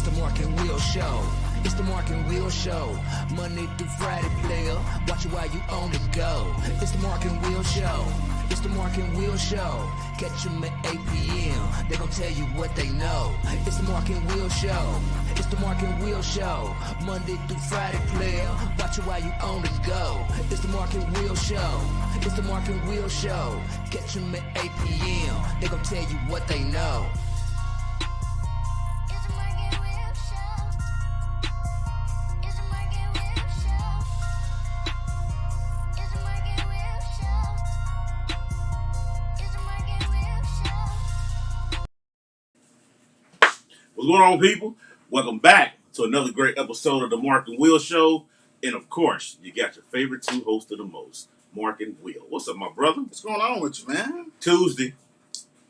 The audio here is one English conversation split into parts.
It's the Mark and Will Show. It's the Mark and Will Show. Monday through Friday, player. Watch it while you on the go. It's the Mark and Will Show. It's the Mark and Will Show. Catch them at 8 p.m. They gon' tell you what they know. It's the Mark and Will Show. It's the Mark and Will Show. Monday through Friday, player. Watch it while you on the go. It's the Mark and Will Show. It's the Mark and Will Show. Catch them at 8 p.m. They gon' tell you what they know. What's going on, people? Welcome back to another great episode of the Mark and Will Show. And of course, you got your favorite two hosts of the most, Mark and Will. What's up, my brother? What's going on with you, man? Tuesday.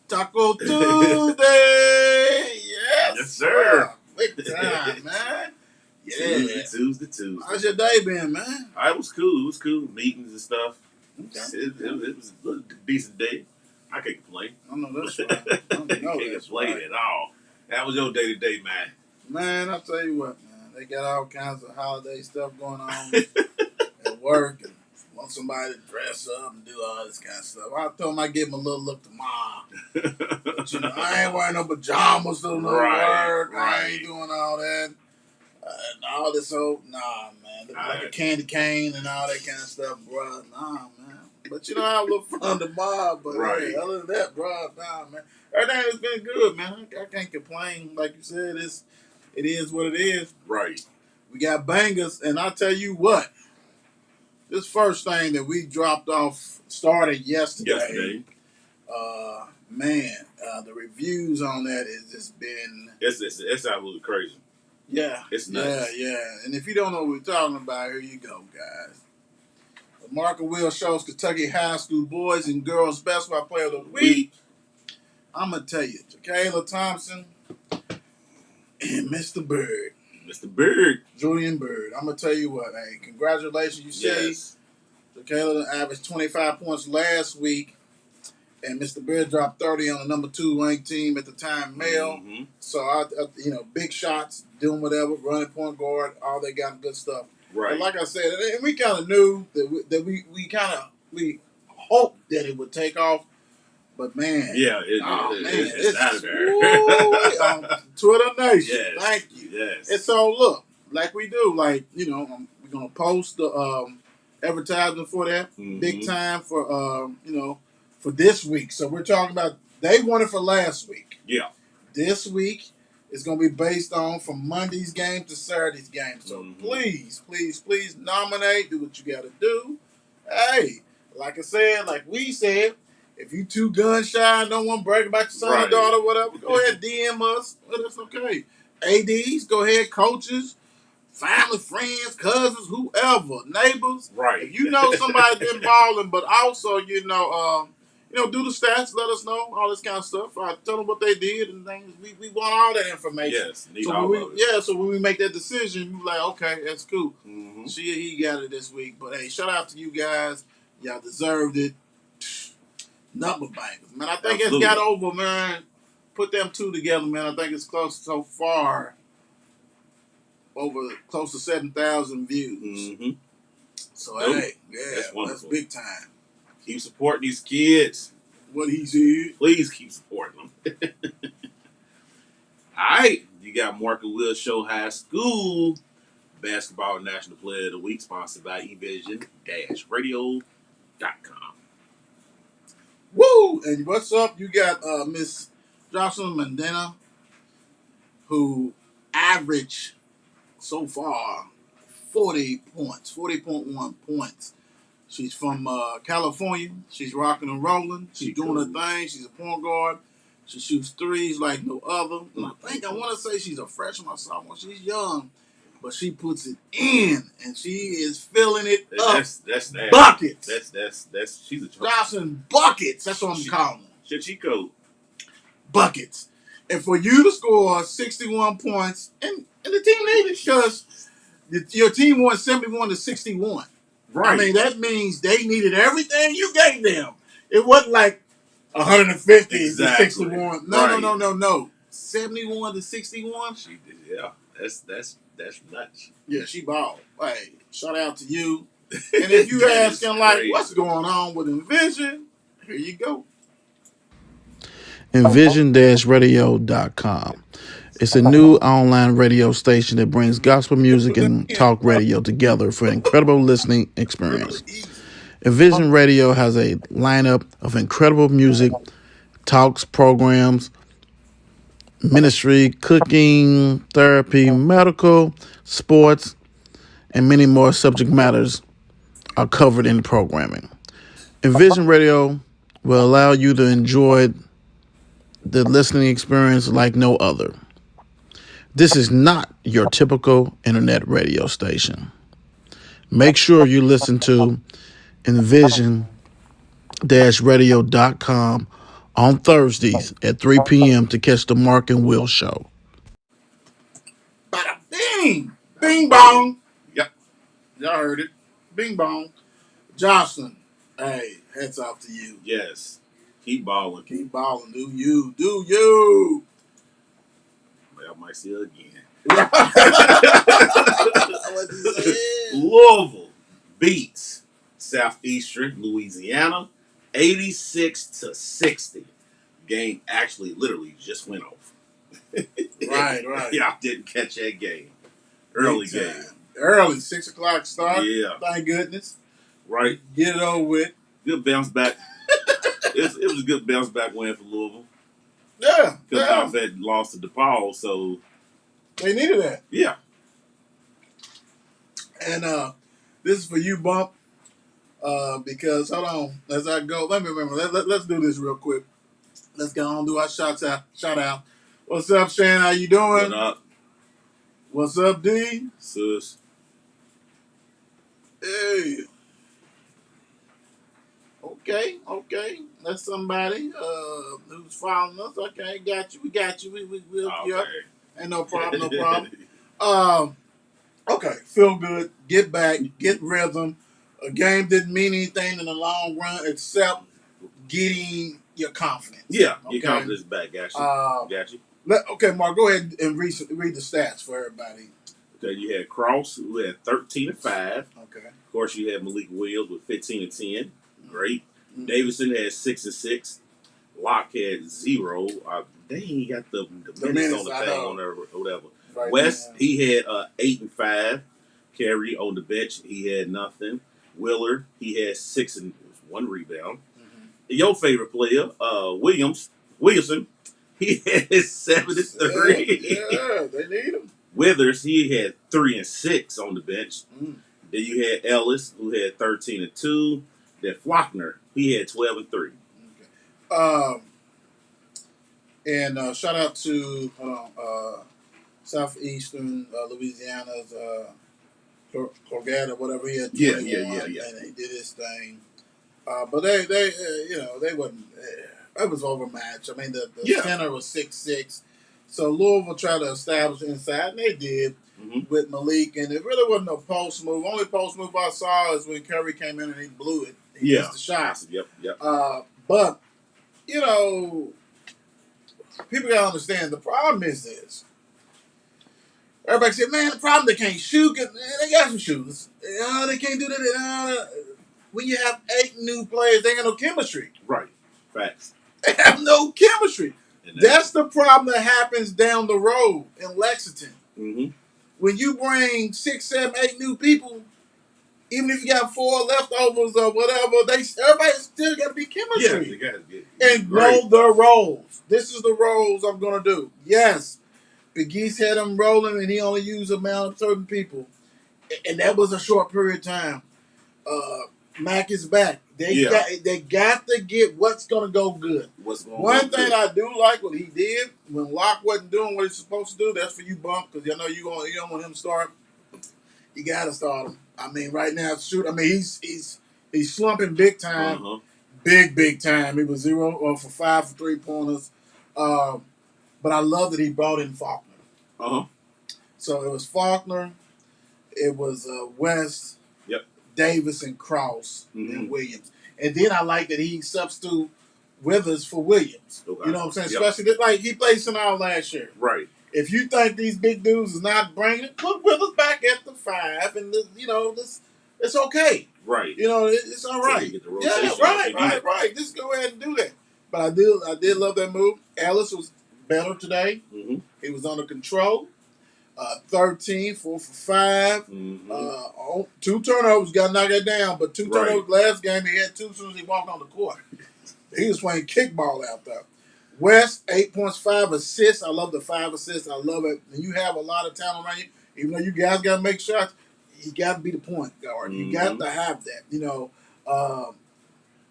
Taco Tuesday! Yes, Yes, sir. Big time, man. Yeah. Tuesday. How's your day been, man? It was cool. It was cool. Meetings and stuff. Okay. It was a decent day. I can't complain. I know that's right. I know Can't that's complain right. at all. How was your day-to-day, man? Man, I'll tell you what, man. They got all kinds of holiday stuff going on at work and want somebody to dress up and do all this kind of stuff. I told them I'd give them a little look tomorrow. But, I ain't wearing no pajamas to no work. I ain't doing all that. And all this old, nah, man. Look like a candy cane and all that kind of stuff, bro. Nah, man. But I have a little fun tomorrow. But hey, other than that, bro, nah, man. Everything has been good, man. I can't complain. Like you said, it is what it is. Right. We got bangers, and I'll tell you what. This first thing that we dropped off started yesterday. The reviews on that has just been... It's absolutely crazy. Yeah. It's nuts. Yeah. And if you don't know what we're talking about, here you go, guys. The Mark and Will shows Kentucky High School Boys and Girls Basketball Player of the Week. I'm going to tell you, Jacayla Thompson and Mr. Bird. Mr. Bird. Julian Bird. I'm going to tell you what, hey, congratulations. You see, Jacayla averaged 25 points last week, and Mr. Bird dropped 30 on the number 2 ranked team at the time, male. Mm-hmm. So, big shots, doing whatever, running point guard, all they got good stuff. Right. And like I said, and we kind of knew that we hoped that it would take off. But man, it's out of there. Twitter Nation, yes, thank you. Yes. And so look, like we do, we're gonna post the advertisement for that big time for for this week. So we're talking about they won it for last week. Yeah. This week is gonna be based on from Monday's game to Saturday's game. So please nominate. Do what you got to do. Hey, like I said, like we said. If you too gun shy and don't want to brag about your son or daughter or whatever, go ahead DM us. That's okay. ADs, go ahead. Coaches, family, friends, cousins, whoever, neighbors. Right. If you know somebody's been balling, but also, do the stats, let us know, all this kind of stuff. Tell them what they did and things. We want all that information. Yes, need all of it. So when we make that decision, you like, okay, that's cool. Mm-hmm. He got it this week. But hey, shout out to you guys. Y'all deserved it. Number bangers, man. I think it's got over, man. Put them two together, man. I think it's close so far. Close to 7,000 views. Mm-hmm. So hey, that's big time. Keep supporting these kids. What he said. Please keep supporting them. All right, you got Mark and Will Show High School Basketball National Player of the Week, sponsored by evision-radio.com. Woo! And what's up? You got Miss Jocelyn Mandena, who averaged so far 40 points, 40.1 points. She's from California. She's rocking and rolling. She's doing her thing. She's a point guard. She shoots threes like no other. And I want to say she's a freshman or sophomore. She's young. But she puts it in, and she is filling it up. That's buckets. That's she's a Johnson buckets. That's what I'm calling her. Chico. Buckets. And for you to score 61 points, and the team needed because your team won 71 to 61. Right. I mean, that means they needed everything you gave them. It wasn't like 150 to 61. No. 71 to 61. She did, yeah. That's nuts. Yeah, she balled. Hey, shout out to you. And if you asking like what's going on with Envision, here you go. Envision-radio.com. It's a new online radio station that brings gospel music and talk radio together for an incredible listening experience. Envision Radio has a lineup of incredible music, talks, programs, ministry, cooking, therapy, medical, sports, and many more subject matters are covered in the programming. Envision Radio will allow you to enjoy the listening experience like no other. This is not your typical internet radio station. Make sure you listen to envision-radio.com on Thursdays at 3 p.m. to catch the Mark and Will Show. Bada bing! Bing bong! Yep. Y'all heard it. Bing bong. Jocelyn, hey, hats off to you. Yes. Keep balling. Keep balling. Do you. Do you. Well, I might see her again. What you said? Louisville beats Southeastern Louisiana 86 to 60. Game actually literally just went off. Right. Y'all didn't catch that game. Early game. Early, 6 o'clock start. Yeah. Thank goodness. Right. Get it over with. Good bounce back. it was a good bounce back win for Louisville. Yeah. Because South had lost to DePaul, so they needed that. Yeah. And this is for you, Bump. Because hold on, as I go, let me remember. Let's do this real quick. Let's go on and do our shout out. What's up, Shane? How you doing? What up? What's up, D? Sus. Hey. Okay. That's somebody who's following us. Okay, got you. We got you. We'll Okay. yeah. Ain't no problem. Okay, feel good. Get back. Get rhythm. A game didn't mean anything in the long run except getting your confidence. Yeah, okay? your confidence back. Got you. Got you. Okay, Mark, go ahead and read the stats for everybody. Okay, you had Cross, who had 13 and 5. Okay. Of course, you had Malik Williams with 15 and 10. Great. Mm-hmm. Davidson had 6 and 6. Locke had 0. They ain't got the minutes on the thing on there or whatever. Right, West, man. he had 8 and 5. Carey on the bench, he had nothing. Willard, he had 6 and 1 rebound. Mm-hmm. Your favorite player, Williamson, he had 7 and 3. Yeah, they need him. Withers, he had 3 and 6 on the bench. Mm. Then you had Ellis, who had 13 and 2. Then Flockner, he had 12 and 3. Okay. And shout out to Southeastern Louisiana's Corgata, whatever he had. Yeah. And he did his thing. But they wasn't. It was overmatched. I mean, the center was 6'6". So Louisville tried to establish inside, and they did with Malik. And it really wasn't a post move. Only post move I saw is when Curry came in and he blew it. He missed the shot. Yep. But people gotta understand the problem is this. Everybody said, "Man, the problem they can't shoot. They got some shooters. They can't do that." When you have 8 new players, they ain't got no chemistry. Right. Facts. They have no chemistry. That's the problem that happens down the road in Lexington. Mm-hmm. When you bring 6, 7, 8 new people, even if you got 4 leftovers or whatever, everybody still got to be chemistry. Yeah, they got to get and know their roles. This is the roles I'm going to do. Yes, Pegues had him rolling, and he only used a amount of certain people. And that was a short period of time. Mac is back. They got to get what's going to go good. One thing I do like what he did when Locke wasn't doing what he's supposed to do. That's for you, Bump, because you know you don't want him to start. You got to start him. I mean, right now, shoot. I mean, he's slumping big time, big time. He was 0 for 5 for 3-pointers. But I love that he brought in Faulkner. So it was Faulkner, it was West, Davis, and Cross and Williams. And then I like that he substitute Withers for Williams. Okay. You know what I'm saying? Yep. Especially like he played center last year. Right. If you think these big dudes is not bringing it, put Withers back at the 5, and it's okay. Right. It's all right. Yeah, right. Just go ahead and do that. But I did love that move. Ellis was better today. Mm-hmm. He was under control. 13, 4 for 5. Mm-hmm. 2 turnovers, got to knock that down. But 2 turnovers last game, he had 2 as soon as he walked on the court. He was playing kickball out there. West, 8 points, 5 assists. I love the 5 assists. I love it. And you have a lot of talent around you. Even though you guys got to make shots, you got to be the point guard. Mm-hmm. You got to have that.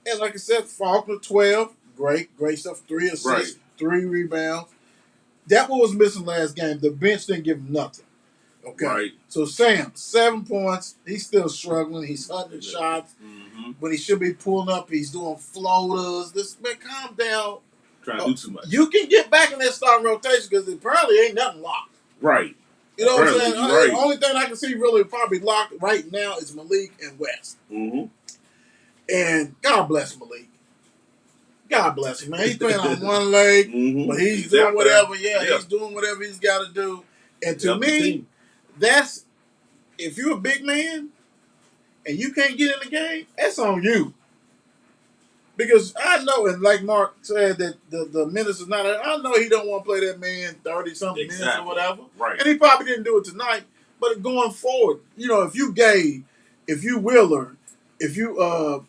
And like I said, Faulkner, 12. Great stuff. 3 assists, 3 rebounds. That one was missing last game. The bench didn't give him nothing. Okay. Right. So Sam, 7 points. He's still struggling. He's hunting shots. Mm-hmm. When he should be pulling up, he's doing floaters. Man, calm down. Trying to do too much. You can get back in that starting rotation because apparently ain't nothing locked. Right. You know what I'm saying? Right. The only thing I can see really probably locked right now is Malik and West. Mm-hmm. And God bless Malik. God bless him, man. He's playing on one leg, but he's doing whatever. He's doing whatever he's got to do. And to me, that's if you're a big man and you can't get in the game, that's on you. Because I know, and like Mark said, that the minutes is not. I know he don't want to play that man 30-something minutes or whatever. Right. And he probably didn't do it tonight. But going forward, if you Gabe, if you Wheeler, if you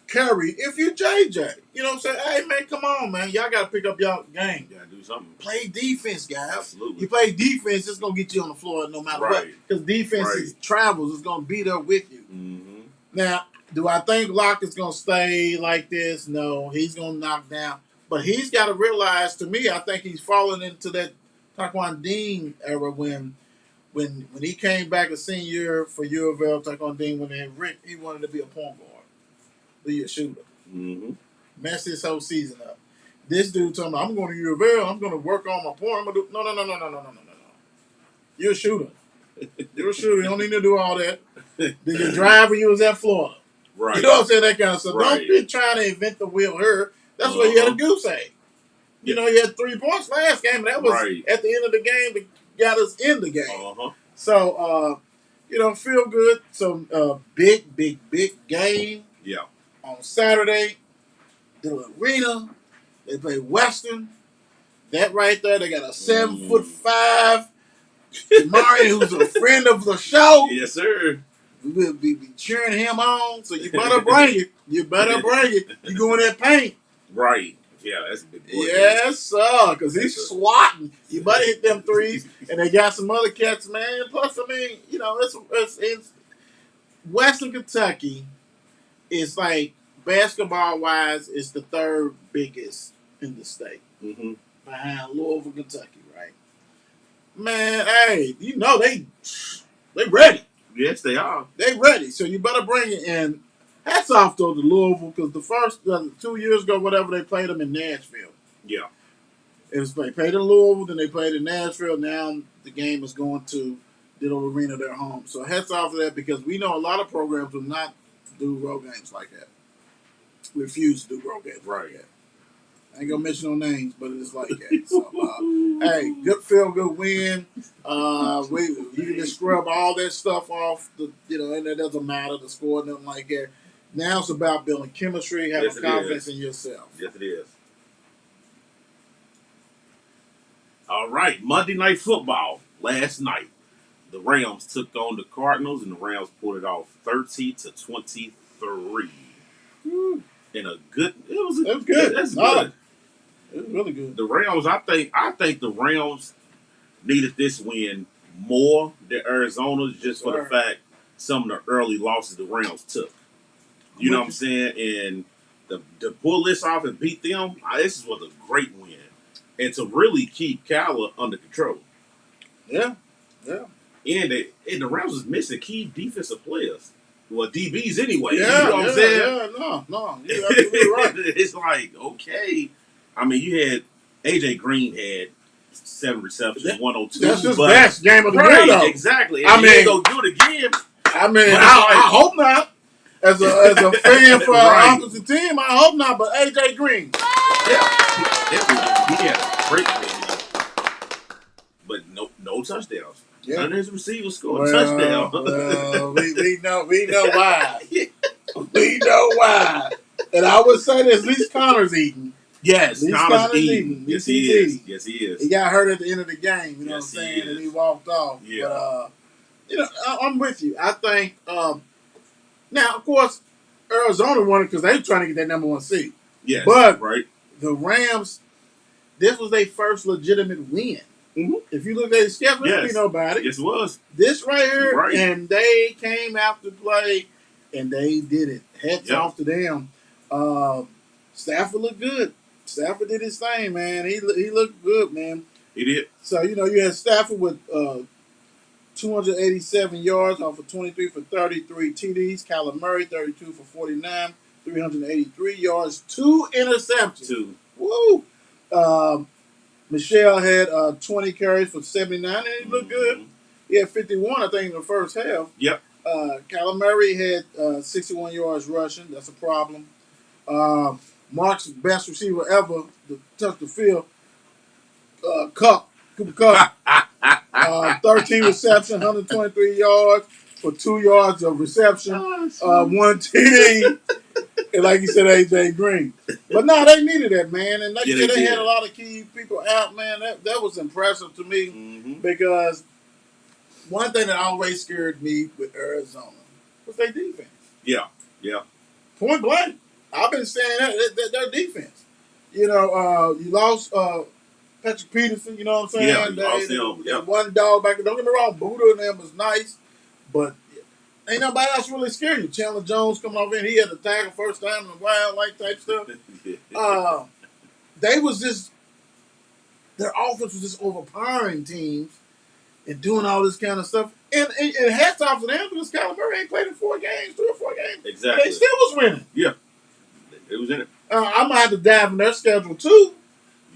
Curry, if you JJ, you know what I'm saying? Hey, man, come on, man. Y'all got to pick up y'all game. You got to do something. Play defense, guys. Absolutely. You play defense, it's going to get you on the floor no matter what. Because defense travels. It's going to be there with you. Mm-hmm. Now, do I think Locke is going to stay like this? No. He's going to knock down. But he's got to realize, to me, I think he's falling into that Taquan Dean era when he came back a senior for U of L, Taquan Dean, when they had Rick, he wanted to be a point guard. Be a shooter. Mm-hmm. Mess his whole season up. This dude told me, I'm going to U of L. I'm going to work on my point. I'm going to do... No. You're a shooter. You're a shooter. You don't need to do all that. Did you drive when you was at Florida? Right. You know what I'm saying? That kind of stuff. Right. Don't be trying to invent the wheel here. That's why he had a goose egg. He had 3 points last game. And that was at the end of the game that got us in the game. Uh-huh. So, feel good. So, big game. Yeah. On Saturday, the arena, they play Western. That right there, they got a 7'5" Jamari, who's a friend of the show. Yes, sir. We will be cheering him on, so you better bring it. You better bring it. You go in that paint. Right. Yeah, that's a big boy. Yes, sir, because he's swatting. You better hit them threes. And they got some other cats, man. Plus, I mean, it's Western Kentucky. It's like basketball-wise, it's the 3rd biggest in the state, behind Louisville, Kentucky, right? Man, hey, they ready. Yes, they are. They ready, so you better bring it in. Hats off to Louisville because the first 2 years ago, whatever, they played them in Nashville. Yeah, they played in Louisville, then they played in Nashville. Now the game is going to Ditto Arena, their home. So hats off to that because we know a lot of programs will not do road games like that. Refuse to do road games like that. I ain't gonna mention no names, but it's like that. So, hey, good feel good win. You can just scrub all that stuff off. And it doesn't matter the score, nothing like that. Now it's about building chemistry, having confidence in yourself. Yes, it is. All right, Monday Night Football last night. The Rams took on the Cardinals, and the Rams pulled it off 30-23. In a good, it was good. That's good. It was really good. The Rams, I think the Rams needed this win more than Arizona, just for the fact some of the early losses the Rams took. You know what I'm saying? And to pull this off and beat them, this was a great win, and to really keep Kyler under control. Yeah. And the Rams was missing key defensive players. Well, DBs anyway. Yeah, you know what I'm saying? Yeah, no. You're absolutely right. It's like, okay. I mean, you had A.J. Green had 7 receptions, 102. That's his best game of the year, though. Exactly. And he ain't going to do it again. I mean, I hope not. As a fan for our opposite team, I hope not. But A.J. Green, He had a great game, but no touchdowns. Yeah. None of his receivers scored a touchdown. we know why. We know why. And I would say this: at least Connor's eating. Yes, At least Connor's eating. Yes, he is. Yes, he is. He got hurt at the end of the game. You know what I'm Yes, he saying? And he is. walked off. Yeah. But I'm with you. I think now, of course, Arizona won it because they were trying to get that number 1 seed. Yes, But right. the Rams, this was their first legitimate win. Mm-hmm. If you look at their schedule, there be nobody. Yes, it was. This right here, Right. and they came out to play, and they did it. Hats off to them. Stafford looked good. Stafford did his thing, man. He looked good, man. He did. So, you had Stafford with 287 yards off of 23 for 33 TDs. Kyler Murray, 32 for 49, 383 yards, 2 interceptions. 2. Woo! Michelle had 20 carries for 79, and he looked good. He had 51, I think, in the first half. Yep. Kyler Murray had 61 yards rushing. That's a problem. Mark's best receiver ever to touch the field, Cooper Kupp, 13 reception, 123 yards for 2 yards of reception, 1 TD, and like you said, AJ Green. But no, they needed that, man. And like you said, they had a lot of key people out, man. That was impressive to me because one thing that always scared me with Arizona was their defense. Yeah. Point blank. I've been saying that their defense. You lost Patrick Peterson, you know what I'm saying? Yeah, you lost him. Yep. One dog back. Don't get me wrong, Buddha and them was nice, but ain't nobody else really scared you. Chandler Jones coming off in, he had the tackle first time in the wild like type stuff. They was just, their offense was just overpowering teams and doing all this kind of stuff. And hats off to them because Kyler Murray ain't played in 3 or 4 games. Exactly. They still was winning. Yeah. It was in it. I'm going to have to dive in their schedule too.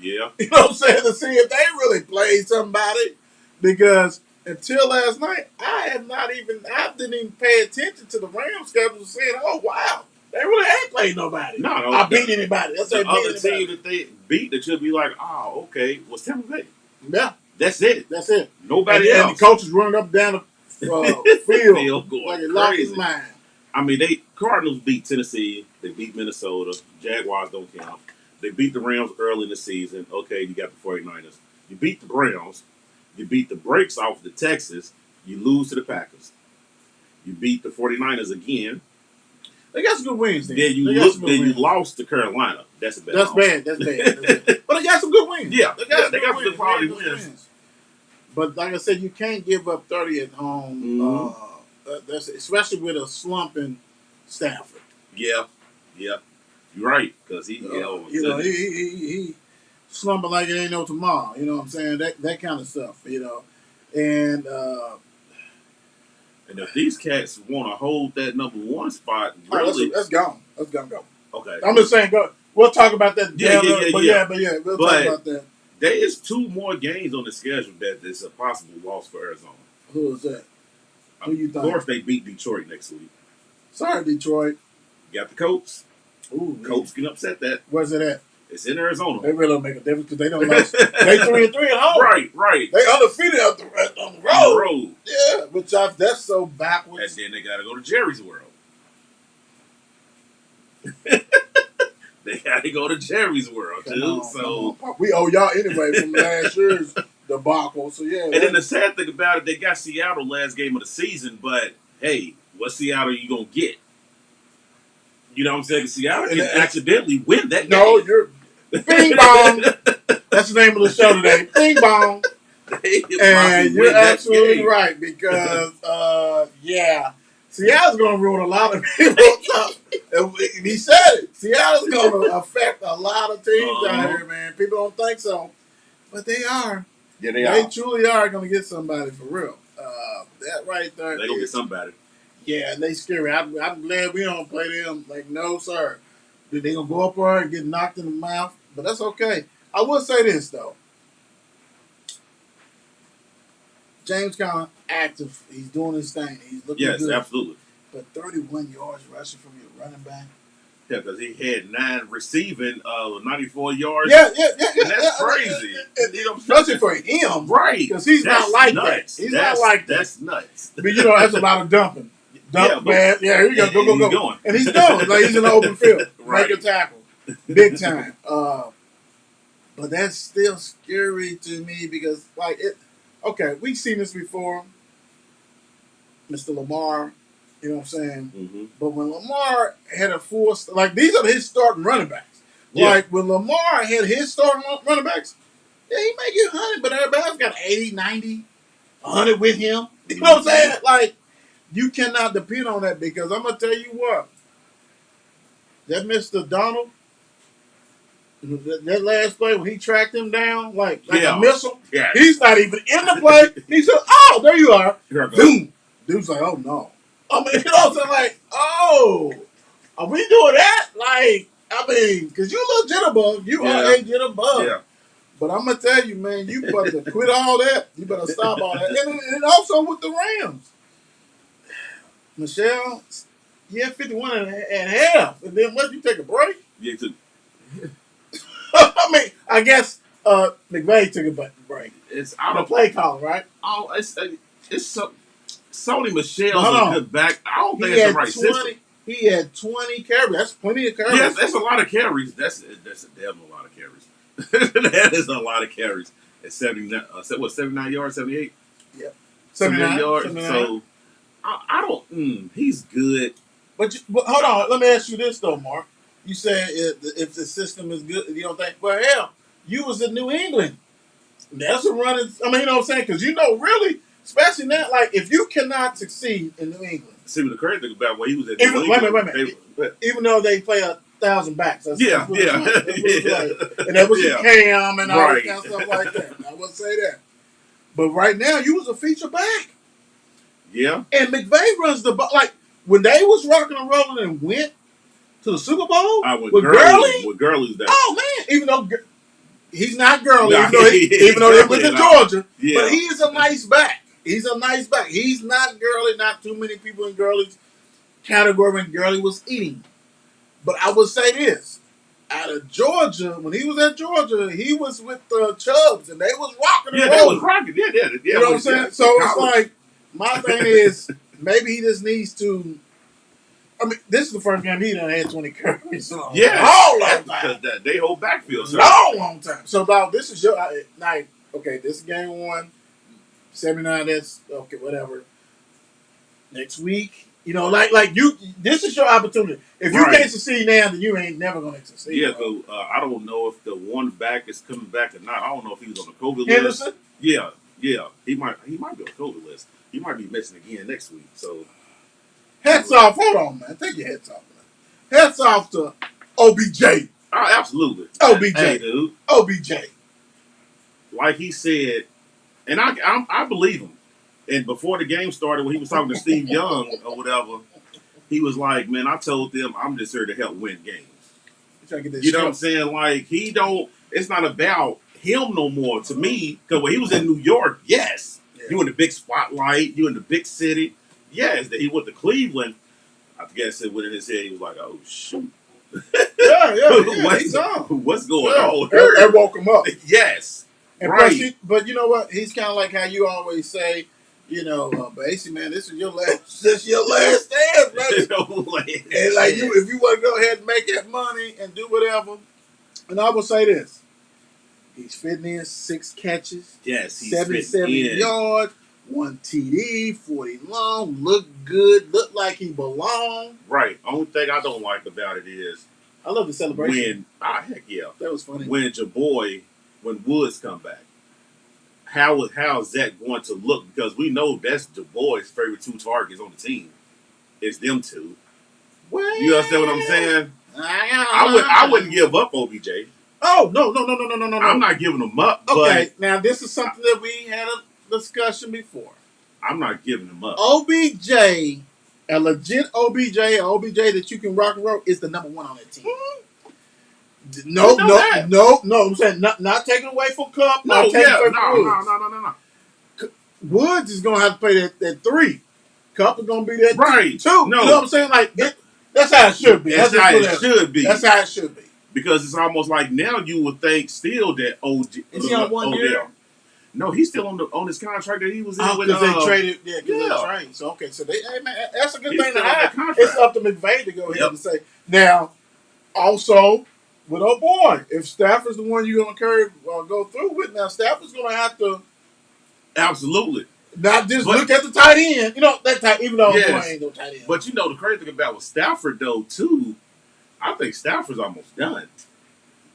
Yeah. You know what I'm saying? To see if they really played somebody. Because until last night, I didn't even pay attention to the Rams schedule saying, oh, wow, they really ain't played nobody. No. I beat anybody. That's the other team that they beat that should be like, oh, okay, was Tampa Bay. Yeah. That's it. Nobody else. And the coaches running up and down the field going like it crazy. lost his mind. I mean, Cardinals beat Tennessee. They beat Minnesota. Jaguars don't count. They beat the Rams early in the season. Okay, you got the 49ers. You beat the Browns. You beat the brakes off the Texans. You lose to the Packers. You beat the 49ers again. They got some good wins. Then you lost to Carolina. That's a bad. That's bad. But they got some good wins. Yeah, they got some good quality wins. But like I said, you can't give up 30 at home. That's especially with a slumping Stafford. Yeah. You're right, because he slumping like it ain't no tomorrow. You know what I'm saying? That kind of stuff. And if these cats want to hold that number 1 spot, really, that's gone. That's gonna go. Okay, I'm just saying, go. We'll talk about that. Yeah. We'll talk about that. There is 2 more games on the schedule that is a possible loss for Arizona. Who is that? Who you think? Of course, they beat Detroit next week. Sorry, Detroit. You got the Colts. Ooh, Colts can upset that. Where's it at? It's in Arizona. They really don't make a difference because they don't lose. They 3-3 at home. Right. They undefeated on the road. On the road. Yeah, which that's so backwards. And then they got to go to Jerry's World. They got to go to Jerry's World too. So we owe y'all anyway from last year's debacle. So yeah. And then the sad thing about it, they got Seattle last game of the season, but hey, what Seattle are you gonna get? You know what I'm saying? Seattle can accidentally win that game. No, you're bing bong. That's the name of the show today. Bing bong. And you're absolutely right because Seattle's gonna ruin a lot of people. He said it. Seattle's gonna affect a lot of teams out here, man. People don't think so, but they are. Yeah, they truly are gonna get somebody for real. That right there. They're gonna get somebody. Yeah, they scary. I'm glad we don't play them. Like, no, sir. They gonna go up there and get knocked in the mouth, but that's okay. I will say this though. James Conner active. He's doing his thing. He's looking good. Yes, absolutely. But 31 yards rushing from your running back. Yeah, because he had 9 receiving, 94 yards. Yeah. And that's crazy. You know what I'm Especially saying? for him, Right. Because he's not like that. He's not like that. That's nuts. But that's a lot of dumping. Dump, man. Yeah, here you go. Go. He's going. And he's going. Like he's in the open field. Right. Make a tackle. Big time. But that's still scary to me because, okay, we've seen this before. Mr. Lamar, you know what I'm saying? Mm-hmm. But when Lamar had a full, these are his starting running backs. Yeah. Like when Lamar had his starting running backs, yeah, he may get 100, but everybody else got 80, 90, 100 with him. You know what I'm saying? Like, you cannot depend on that because I'm going to tell you what. That Mr. Donald, that last play when he tracked him down like a missile, he's not even in the play. He said, oh, there you are. Boom. Dude's like, oh, no. I mean, you know what I'm saying? Like, oh, are we doing that? Like, I mean, because you a little jitterbug. You are a jitterbug. Yeah. But I'm going to tell you, man, you better quit all that. You better stop all that. And also with the Rams. Michelle, you had 51 at half. And then what, you take a break? Yeah, I mean, I guess McVay took a break. It's out of play call, right? Oh, it's so Sony Michel's a good back. I don't think it's the right system. He had 20 carries. That's plenty of carries. Yes, that's a lot of carries. That's a damn a lot of carries. That is a lot of carries. At 79 yards, 78? Yep. 79 yards. 79. So, I don't, he's good. But hold on, let me ask you this, though, Mark. You said if the system is good, you don't think, well, hell, you was in New England. That's a running, I mean, you know what I'm saying? Because really, especially now, like, if you cannot succeed in New England. See, the crazy thing about when he was at New England. Wait a minute. Even though they play 1,000 backs. That's yeah. Like. And that was Cam and all that kind of stuff like that. I would say that. But right now, you was a feature back. Yeah. And McVay runs the ball. Like, when they was rocking and rolling and went to the Super Bowl with Gurley. With Gurley's there. Oh, man. Even though he's not Gurley, even though they went to Georgia. Yeah. But he is a nice back. He's a nice back. He's not Gurley. Not too many people in Gurley's category when Gurley was eating. But I would say this. Out of Georgia, when he was at Georgia, he was with the Chubbs, and they was rocking and rolling. Yeah, they was rocking. Yeah. You know what I'm saying? So it's like, my thing is, maybe he just needs to. I mean, this is the first game he done had 20 carries. Yeah, long time. Because they hold backfield. Long time. So, dog, this is your night. Okay, this is game 1. 79. That's okay. Whatever. Next week, like you. This is your opportunity. If you can't succeed now, then you ain't never going to succeed. Yeah, because I don't know if the one back is coming back or not. I don't know if he was on the COVID list. Henderson? Yeah. He might be on the COVID list. He might be missing again next week. So, hats off. Hold on, man. Take your hats off, man. Hats off to OBJ. Oh, absolutely. OBJ, hey, dude. OBJ. Like he said, and I believe him. And before the game started, when he was talking to Steve Young or whatever, he was like, "Man, I told them I'm just here to help win games." You know what I'm saying? Like it's not about him no more to me. Because when he was in New York, yes, you in the big spotlight, you in the big city. Yes, that he went to Cleveland. I guess it went in his head. He was like, "Oh shoot." What's going on? That woke him up. Yes. And right. But you know what? He's kind of like how you always say, basically, man, this is your last stand, baby. And like if you want to go ahead and make that money and do whatever, and I will say this: he's fitting in 6 catches, yes, he's 77 yards, 1 TD, 40 long, look good, look like he belonged. Right. Only thing I don't like about it is I love the celebration. Heck yeah, that was funny. When when Woods come back. How is that going to look? Because we know that's Du Bois' favorite 2 targets on the team. It's them 2. Well, you understand what I'm saying? I wouldn't give up OBJ. Oh, no. I'm not giving him up. Okay, now this is something that we had a discussion before. I'm not giving him up. OBJ, a legit OBJ that you can rock and roll, is the number 1 on that team. No. I'm saying not taking away from Cup. No. Woods is gonna have to play that 3. Cup is gonna be that right 2. No. You know what I'm saying? Like That's how it should be. That's how it should be. That's how it should be. Because it's almost like now you would think still that OG Is he on 1 year? No, he's still on his contract that he was in with. Because they traded, because they traded. So okay, so hey man, that's a good thing to have. It's up to McVay to go ahead and say. Now, also with oh boy, if Stafford's the one you're gonna go through with, now Stafford's gonna have to absolutely not just look at the tight end. You know that tight, even though boy ain't no tight end. But you know the crazy thing about with Stafford though too, I think Stafford's almost done.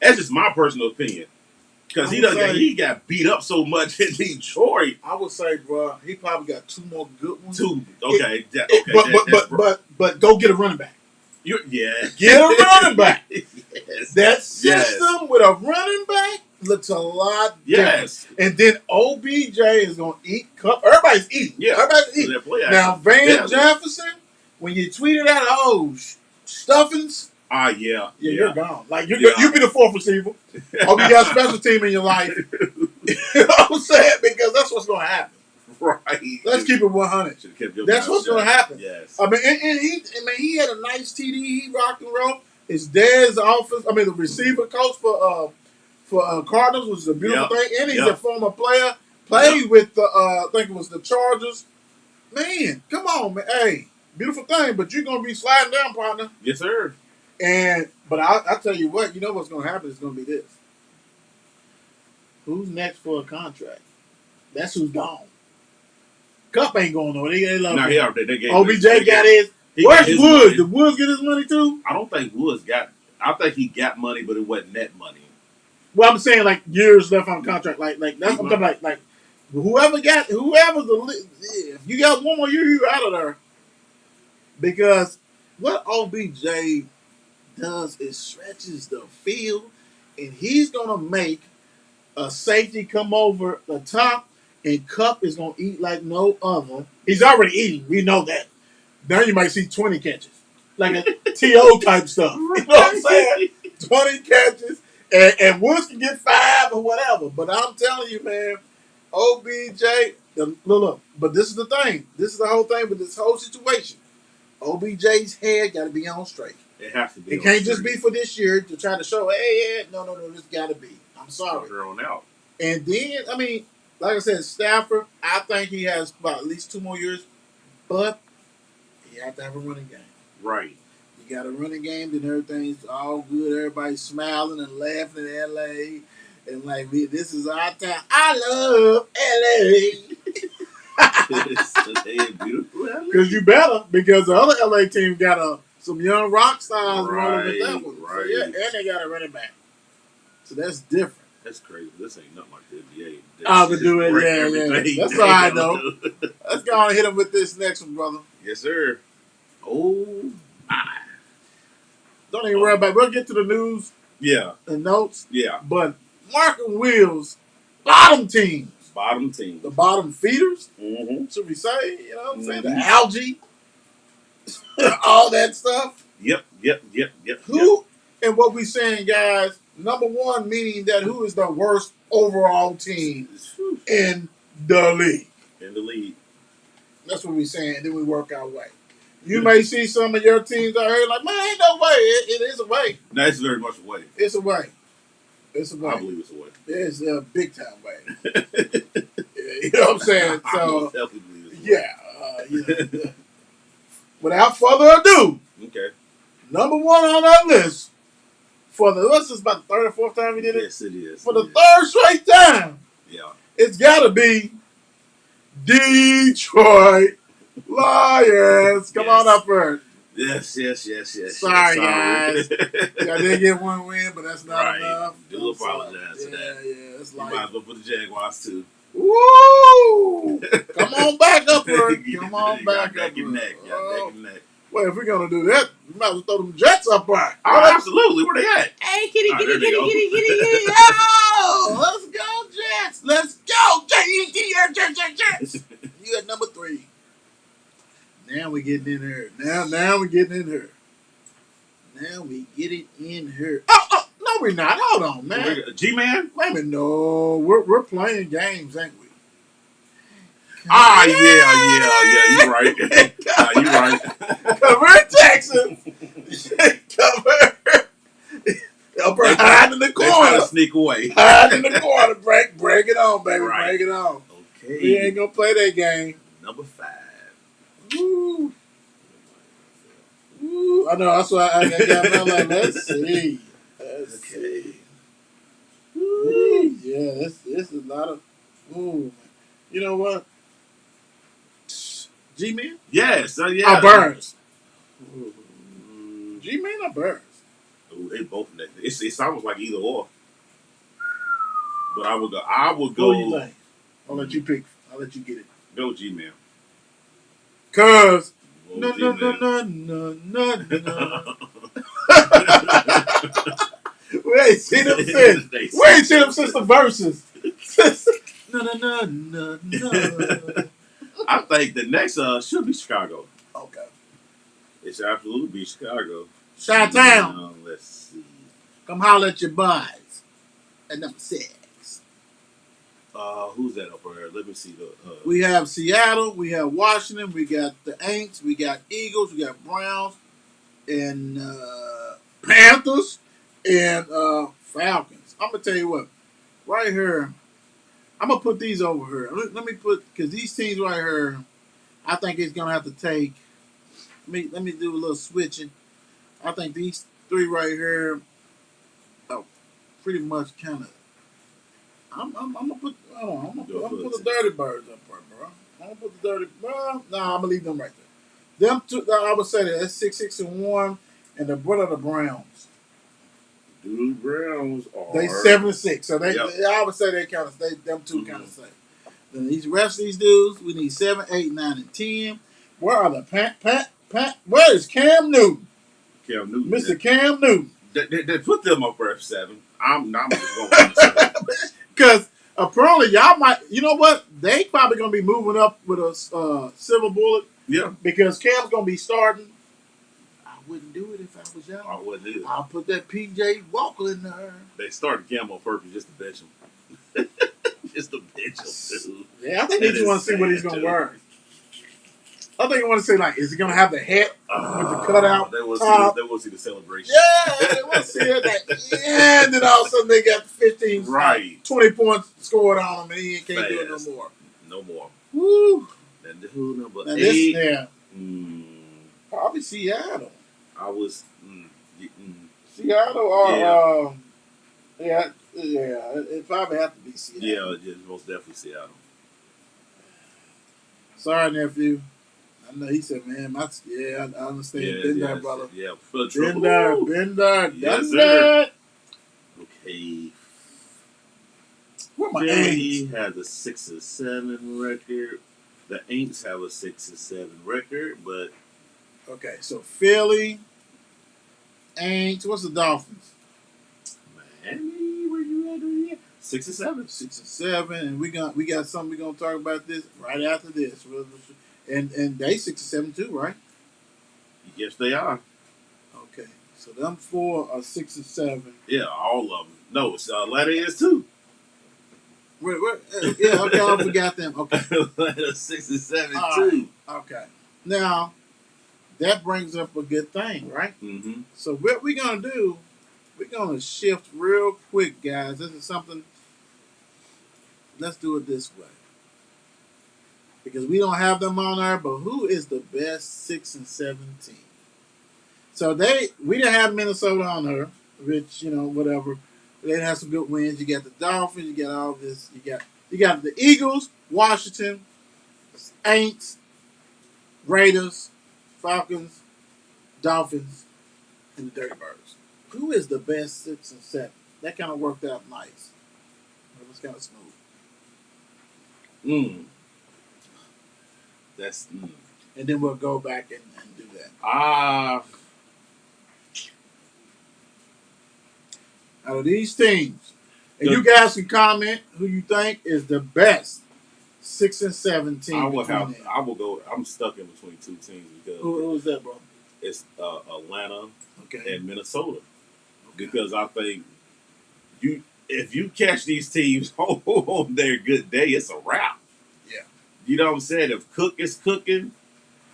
That's just my personal opinion. Because he got beat up so much in Detroit. I would say, bro, he probably got 2 more good ones. But go get a running back. Get a running back. Yes. That system with a running back looks a lot different. And then OBJ is going to eat cup. Everybody's eating. Yeah. Everybody's eating. Now, Van Jefferson, when you tweeted out, stuffings. You're gone. Like you be the 4th receiver. Hope you got a special team in your life. You know what I'm saying? Because that's what's going to happen. Right. Let's keep it 100. That's what's going to happen. Yes. I mean, and he had a nice TD. He rocked and roll. His dad's the receiver coach for Cardinals, which is a beautiful thing. And he's a former player. Played with I think it was the Chargers. Man, come on, man. Hey, beautiful thing. But you're going to be sliding down, partner. Yes, sir. But I'll tell you what, you know what's going to happen is going to be this. Who's next for a contract? That's who's gone. Cup ain't going nowhere. They love him. OBJ got his. Where's Woods? Money. Did Woods get his money too? I don't think Woods got. I think he got money, but it wasn't net money. Well, I'm saying like years left on contract. Like that's what I'm talking like whoever's if you got 1 more year, you're out of there. Because what OBJ does is stretches the field, and he's gonna make a safety come over the top, and Cup is gonna eat like no other. He's already eating. We know that. Now you might see 20 catches, like a TO type stuff. You know what I'm saying? 20 catches, and Woods can get 5 or whatever. But I'm telling you, man, OBJ. Look. But this is the thing. This is the whole thing with this whole situation. OBJ's head got to be on straight. It has to be. It can't just be for this year to try to show, no, this got to be. I'm sorry. On out. And then, like I said, Stafford, I think he has about at least 2 more years, but you have to have a running game. Right. You got a running game, then everything's all good. Everybody's smiling and laughing in L.A. And like, this is our town. I love L.A. Because you better, because the other LA team got some young rock stars rolling with that one. Right. So, and they got a running back. So that's different. That's crazy. This ain't nothing like the NBA. I'll be doing yeah. That's all right, though. Let's go on and hit him with this next one, brother. Yes, sir. Oh, my. Don't even worry about it. We'll get to the news. Yeah. And notes. Yeah. But Market Wheels, bottom teams. Bottom team. The bottom feeders, should we say? You know what I'm saying? The algae, all that stuff. Yep. Who, and what we saying, guys, number 1, meaning that who is the worst overall team in the league? In the league. That's what we saying. Then we work our way. You may see some of your teams out here like, man, ain't no way. It is a way. No, it's very much a way. It's a way. It's a way. I believe it's a way. It's a big time way. You know what I'm saying? So, definitely believe it's a way. Without further ado, okay. Number 1 on that list this is about the 3rd or 4th time we did it. Yes, it is. For the 3rd straight time. Yeah. It's got to be Detroit Lions. Come on up first. Yes. Sorry, guys. I did get 1 win, but that's not enough. Do apologize for that. Yeah, it's like. You might as well put the Jaguars too. Woo! Come on back up here. Come on back up here. Neck. Well, if we're going to do that, we might as well throw them Jets up there. Oh, absolutely. Where they at? Hey, kitty. Oh, let's go, Jets. Let's go, Jets. You at number 3. Now we getting in here. Now we getting in here. Now we get it in here. Oh, no, we're not. Hold on, man. G-Man? Wait a minute. No, we're playing games, ain't we? Yeah. You're right. You're right. Cover Jackson. Cover. Upper hide in the They try corner. to sneak away. Hide in the corner. Break it on, baby. Right. Break it on. Okay. We ain't gonna play that game. Number 5. Woo. Woo. I know. That's why I got my like. Let's see. Okay. Woo. Yeah, this is a lot of. Ooh. You know what? G-Man? Yes. Yeah. Burns. G-Man or Burns? Ooh, they both next. It's almost like either or. But I would go. What do you think? I'll let you pick. I'll let you get it. Go G-Man. Cause No. We ain't seen them since. We ain't seen them since the verses. No. I think the next should be Chicago. Okay. It should absolutely be Chicago. Chi-Town. Let's see. Come holler at your boys. At number 6. Who's that up there? Let me see the. We have Seattle. We have Washington. We got the Aints. We got Eagles. We got Browns and Panthers and Falcons. I'm gonna tell you what. Right here, I'm gonna put these over here. Let me put because these teams right here, I think it's gonna have to take. Let me do a little switching. I think these 3 right here, are pretty much kind of. I'm gonna put. Hold on, I'm gonna put the Dirty Birds up there, bro. I'm gonna put the Dirty. Well, no, I'm gonna leave them right there. Them 2, I would say that's 6-6-1, and the what are the Browns? Dude, Browns are. They 7-6, so they. Yep. I would say they kind of. Them 2 kind of safe. Then these rest of these dudes, we need 7, 8, 9, and 10. Where are the Pat? Where is Cam Newton? Cam Newton. Mr. Cam Newton. They put them up for 7. I'm just going with 7. Because apparently y'all might, you know what? They probably going to be moving up with a silver bullet. Yeah. Because Cam's going to be starting. I wouldn't do it if I was y'all. I wouldn't either. I'll put that PJ Walker in there. They started Cam on purpose just to bench him. Just to bench him, dude. Yeah, I think they just want to see what he's going to wear. I think I want to say, like, is he going to have the hat with the cutout? They will see the celebration. Yeah, they want to see it. Like, yeah, and then all of a sudden they got 15, 20 points scored on him, and he can't do it no more. No more. Woo. And who number 8? Probably Seattle. I was. Seattle or it probably have to be Seattle. Yeah, it's most definitely Seattle. Sorry, nephew. I know he said, "Man, I understand. Been there, brother. Yeah, been there, yes, done that." Okay. Where my Philly has a 6-7 record. The Aints have a 6-7 record, but okay. So Philly, Aints. What's the Dolphins? Miami, where you at? 6-7. 6-7, and we got something we're gonna talk about this right after this. And they 6-7 too, right? Yes, they are. Okay, so them 4 are 6-7. Yeah, all of them. No, it's Atlanta is too. Yeah, okay, I forgot them. Okay, Atlanta 6-7 too. Right. Okay, now that brings up a good thing, right? Mm-hmm. So what we're gonna do? We're gonna shift real quick, guys. This is something. Let's do it this way. Because we don't have them on there, but who is the best 6-7 team? So we didn't have Minnesota on there, which, whatever. They have some good wins. You got the Dolphins, you got all this. You got the Eagles, Washington, Aints, Raiders, Falcons, Dolphins, and the Dirty Birds. Who is the best 6-7? That kind of worked out nice. It was kind of smooth. That's. And then we'll go back and do that. Out of these teams, and you guys can comment who you think is the best 6-7 team. I will go. I'm stuck in between 2 teams because who is that, bro? It's Atlanta Okay. and Minnesota. Okay. Because I think if you catch these teams on their good day, it's a wrap. Yeah. You know what I'm saying? If Cook is cooking,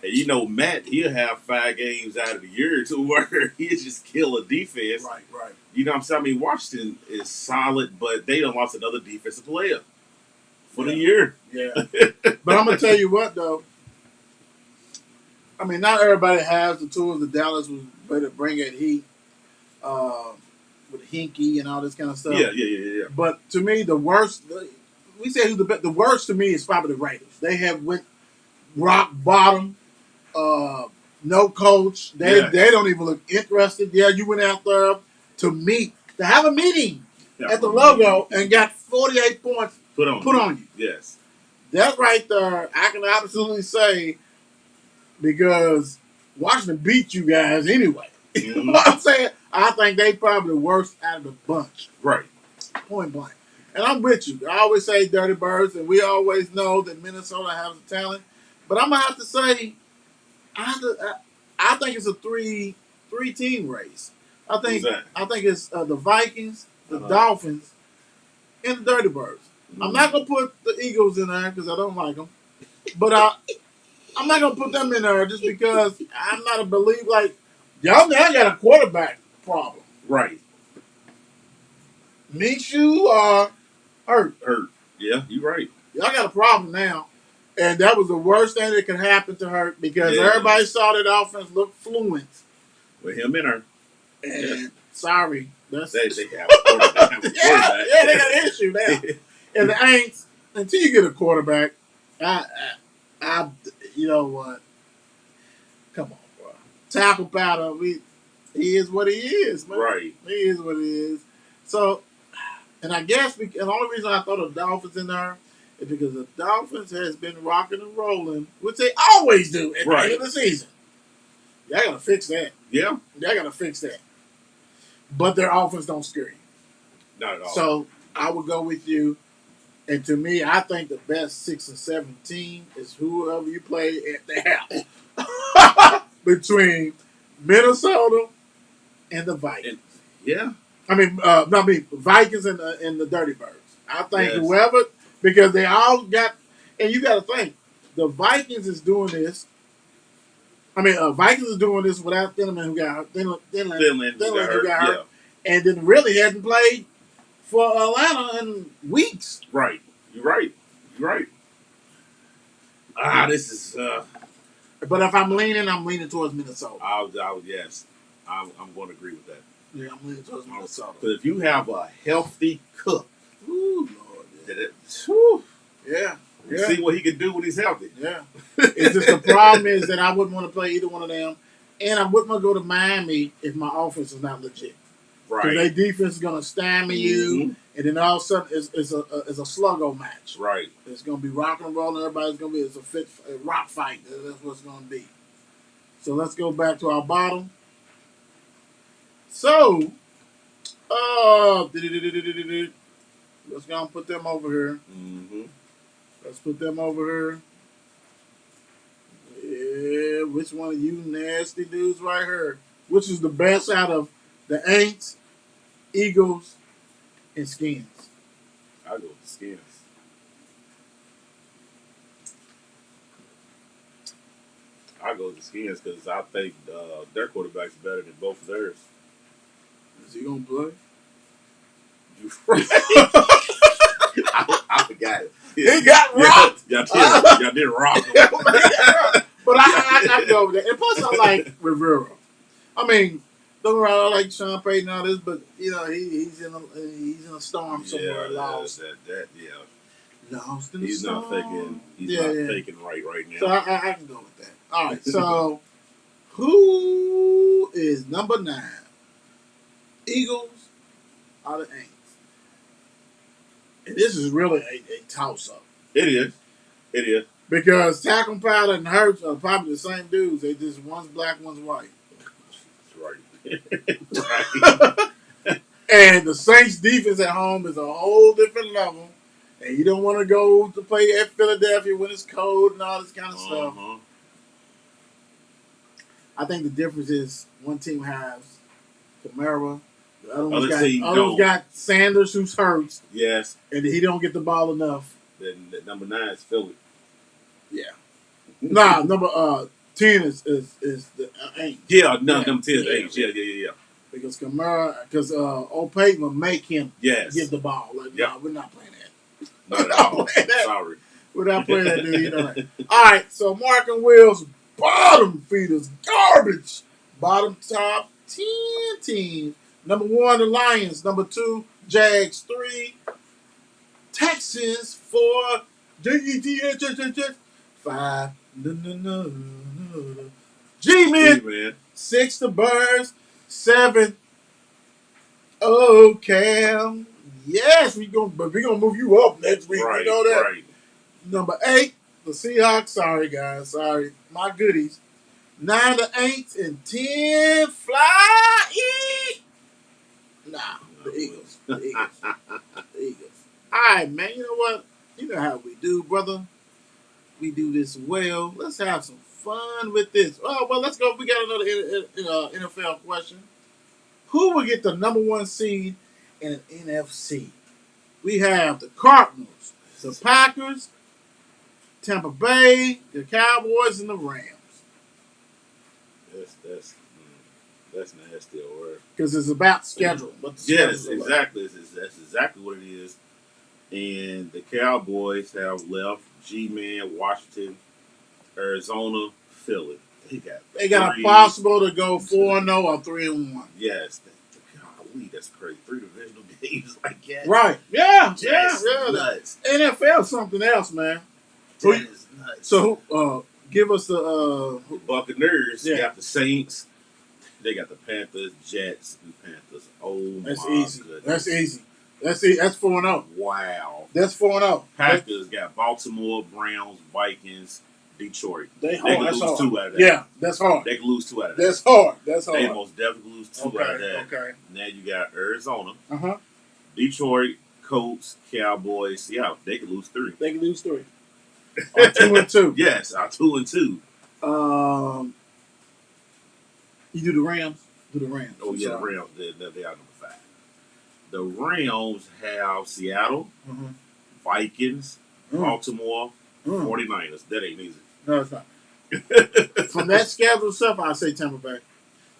and you know Matt, he'll have 5 games out of the year to where he'll just kill a defense. Right. You know what I'm saying? I mean, Washington is solid, but they done lost another defensive player for the year. Yeah. But I'm gonna tell you what though. I mean, not everybody has the tools that Dallas was better bring at Heat with Hinkie and all this kind of stuff. Yeah. But to me, the worst. We say who's the best. The worst to me is probably the Raiders. They have went rock bottom. No coach. They don't even look interested. Yeah, you went out there to have a meeting at the logo and got 48 points put on you. Yes. That right there, I can absolutely say, because Washington beat you guys anyway. You know what I'm saying? I think they probably the worst out of the bunch. Right. Point blank. And I'm with you. I always say Dirty Birds, and we always know that Minnesota has the talent. But I'm going to have to say, I think it's a three-team race. I think it's the Vikings, the Dolphins, and the Dirty Birds. I'm not going to put the Eagles in there because I don't like them. But I'm not going to put them in there just because I'm not a believer. Like, y'all now got a quarterback problem. Right. Minshew are hurt. Yeah, you're right. Y'all got a problem now. And that was the worst thing that could happen to her because everybody saw that offense look fluent. With him in her. And sorry. They have a quarterback. Yeah, they got an issue now. And the Aints, until you get a quarterback, I you know what? Come on, bro. Tackle powder, he is what he is, man. Right. He is what he is. So, and I guess and the only reason I thought of Dolphins in there is because the Dolphins has been rocking and rolling, which they always do at the end of the season. Y'all gotta fix that. Yeah. Y'all gotta fix that. But their offense don't scare you. Not at all. So I would go with you. And to me, I think the best 6 and 7 team is whoever you play at the house. Between Minnesota and the Vikings. Yeah. Vikings and the Dirty Birds. I think whoever, because they all got, and you got to think, the Vikings is doing this. Vikings is doing this without Thielen, who got hurt. Thielen who got hurt. And then really hasn't played for Atlanta in weeks. Right. You're right. This is. But if I'm leaning towards Minnesota. Yes. I'm going to agree with that. Yeah, I'm leaning towards Minnesota. But if you have a healthy Cook, yeah. See what he can do when he's healthy. Yeah. It's just the problem is that I wouldn't want to play either one of them. And I wouldn't want to go to Miami if my offense is not legit. Right. Because their defense is going to stymie you. And then all of a sudden it's a sluggo match. Right. It's going to be rock and roll and everybody's going to be a rock fight. That's what it's going to be. So let's go back to our bottom. So, let's go and put them over here. Mm-hmm. Let's put them over here. Yeah, which one of you nasty dudes right here? Which is the best out of the Aints, Eagles, and Skins? I'll go with the Skins. I go with the Skins because I think their quarterback's better than both of theirs. Is he gonna play? You right? I forgot it. He got rocked. Y'all did rock him. But I go with that. And plus, I like Rivera. Don't get me wrong, I like Sean Payton and all this, but he's in a storm somewhere. Lost. Lost in the storm. He's not faking right now. So I can go with that. All right. So who is number 9? Eagles or the Aints? And this is really a toss-up. It is. Because Tackle Powder and Hurts are probably the same dudes. They just one's black, one's white. That's right. And the Saints defense at home is a whole different level. And you don't want to go to play at Philadelphia when it's cold and all this kind of stuff. I think the difference is one team has Kamara. The other one's got Sanders, who's hurt. Yes. And he don't get the ball enough. Then number 9 is Philly. Yeah. Nah, number 10 is the Aints. Yeah, no, them 10 Aints. Yeah. Because Kamara, because old Peyton will make him Yes. give the ball. Like, Yep. nah, we're not playing that. Not at all. playing that. Sorry. We're not playing that, dude. You know that. All right, so Mark and Will's bottom feeders, garbage. Bottom top 10 teams. Number 1, the Lions. Number 2, Jags. 3, Texans. 4, Jets. 5, G-Man. 6, the Birds. 7, Cam. Yes, we're gonna move you up next week. Right, you know that. Right. Number 8, the Seahawks. Sorry, guys. Sorry. My goodies. 9, the Aints. And 10, Fly. Nah, the Eagles. The Eagles. All right, man. You know what? You know how we do, brother. We do this well. Let's have some fun with this. Oh, well, let's go. We got another NFL question. Who will get the number 1 seed in an NFC? We have the Cardinals, the Packers, Tampa Bay, the Cowboys, and the Rams. That's nasty word. Because it's about schedule. Yes, exactly. That's exactly what it is. And the Cowboys have left G-Man, Washington, Arizona, Philly. They got a possible to go 4-0 or 3-1. Yes. Golly, that's crazy. 3 divisional games like that. Right. Yeah. That's Yeah. nuts. NFL is something else, man. That is nuts. So, give us the Buccaneers. Yeah. They got the Saints. They got the Panthers, Jets, and Panthers. Oh, That's my easy. goodness. That's easy. That's 4-0. Wow. That's 4-0. Packers got Baltimore, Browns, Vikings, Detroit. They can lose lose 2 out of that. Yeah, that's hard. They can lose 2 out of that. That's hard. They most definitely lose 2 out of that. Okay. Now you got Arizona, Uh-huh. Detroit, Colts, Cowboys, Seattle. They can lose 3. They can lose 3. Or 2-2. Yes, 2-2. You do the Rams? Do the Rams. Oh, yeah, the Rams. They are number 5. The Rams have Seattle, Vikings, Baltimore, 49ers. That ain't easy. No, it's not. From that schedule stuff, I'll say Tampa Bay.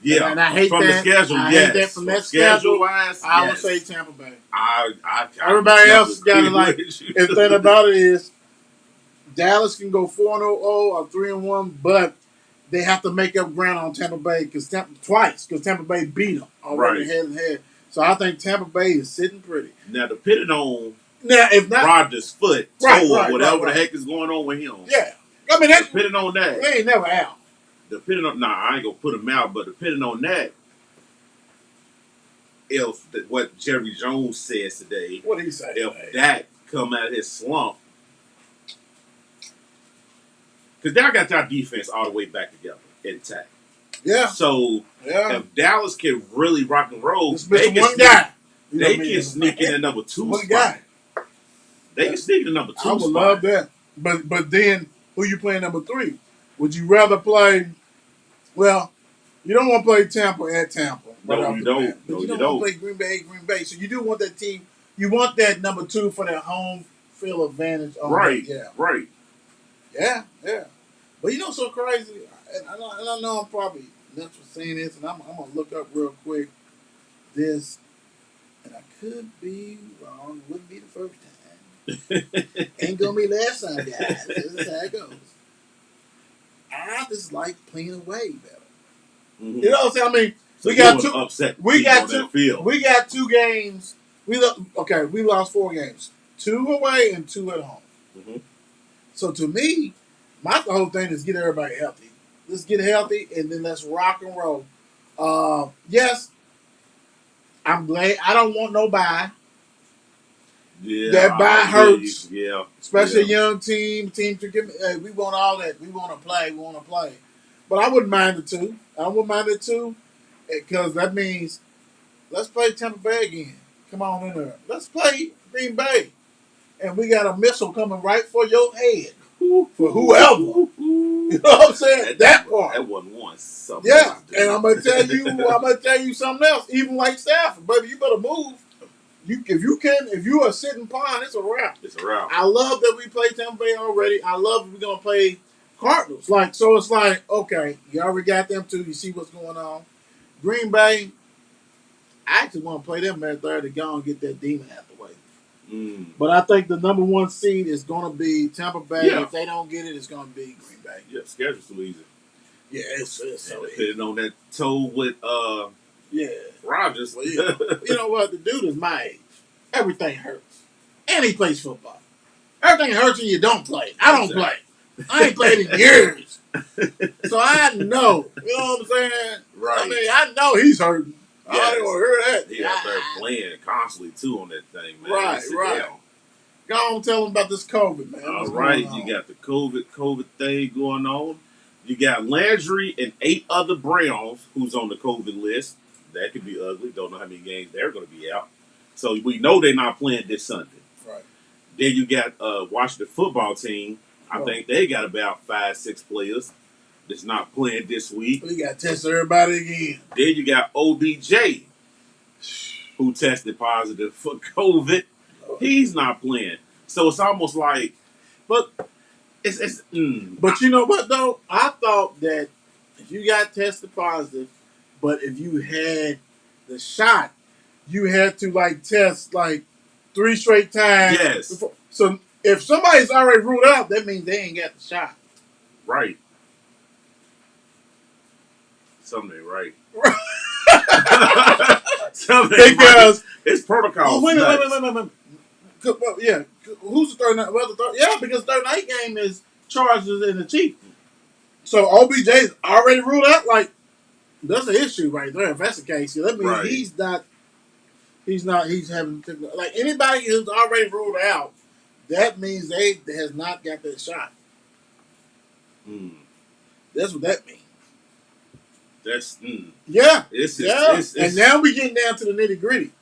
Yeah, and I hate from that. the schedule, I yes. hate that from that schedule wise, I would say Tampa Bay. I Everybody else got to like. you. The thing about it is, Dallas can go 4-0 or 3-1, but they have to make up ground on Tampa Bay twice because Tampa Bay beat them already head and head. So I think Tampa Bay is sitting pretty. Now, depending on if not Rodgers' foot, whatever the heck is going on with him. Yeah, I mean that's depending on that. They ain't never out. Depending on I ain't gonna put him out, but depending on that, if what Jerry Jones says today, what did he say? If that come out of his slump, because y'all got y'all defense all the way back together intact. Yeah. So if Dallas can really rock and roll, they can They can sneak in a number 2 one spot. guy. They can sneak in a number 2 I would spot. love that. But then who you playing number 3? Would you rather play? Well, you don't want to play Tampa at Tampa. No, you don't. But you don't want to play Green Bay. So you do want that team. You want that number 2 for that home field advantage. Right. Right. Yeah. But you know, so crazy. And I know I'm probably nuts for saying this, and I'm gonna look up real quick this, and I could be wrong. It wouldn't be the first time. Ain't gonna be last time, guys. This is how it goes. I just like playing away better. Mm-hmm. You know what I'm saying? I mean, so we got two games. We lost 4 games. 2 away and 2 at home. Mm-hmm. So to me, my whole thing is get everybody healthy. Let's get healthy and then let's rock and roll. Yes, I'm glad. I don't want no bye. Yeah, that bye hurts. Yeah, especially a young team. We want all that. We want to play. But I wouldn't mind it too. Because that means let's play Tampa Bay again. Come on in there. Let's play Green Bay, and we got a missile coming right for your head for whoever. You know what I'm saying? That part. That wasn't one. Yeah, and I'm gonna tell you something else. Even like Stafford, baby, you better move. If you are sitting pond, it's a wrap. It's a wrap. I love that we played Tampa Bay already. I love that we're gonna play Cardinals. Like, so it's like, okay, you already got them too. You see what's going on. Green Bay, I actually want to play them at third to go and get that demon out the way. But I think the number one seed is going to be Tampa Bay. Yeah. If they don't get it, it's going to be Green Bay. Yeah, schedule's too easy. Yeah, it's so easy. Depending on that toe with Rodgers. Well, you know what? The dude is my age. Everything hurts. And he plays football. Everything hurts when you don't play. I don't play. I ain't played in years. So I know. You know what I'm saying? Right. I mean, I know he's hurting. Yes. I don't want to hear that. He out there playing constantly, too, on that thing, man. Right. Go on, tell him about this COVID, man. All right. You got the COVID thing going on. You got Landry and 8 other Browns who's on the COVID list. That could be ugly. Don't know how many games they're going to be out. So we know they're not playing this Sunday. Right. Then you got Washington football team. I think they got about 5-6 players that's not playing this week. We got to test everybody again. Then you got OBJ, who tested positive for COVID. He's not playing. So it's almost like, but But you know what, though? I thought that if you got tested positive, but if you had the shot, you had to, like, test, like, 3 straight times. Yes. Before. So if somebody's already ruled out, that means they ain't got the shot. Right. Something right. Something Because it's protocol. Oh, wait. Well, yeah. Who's the third night? Well, yeah, because third night game is Chargers and the Chiefs. So OBJ's already ruled out. Like, that's an issue right there. If that's the case, that means he's not. He's having like anybody who's already ruled out. That means they has not got that shot. That's what that means. That's yeah. It's, and now we getting down to the nitty gritty.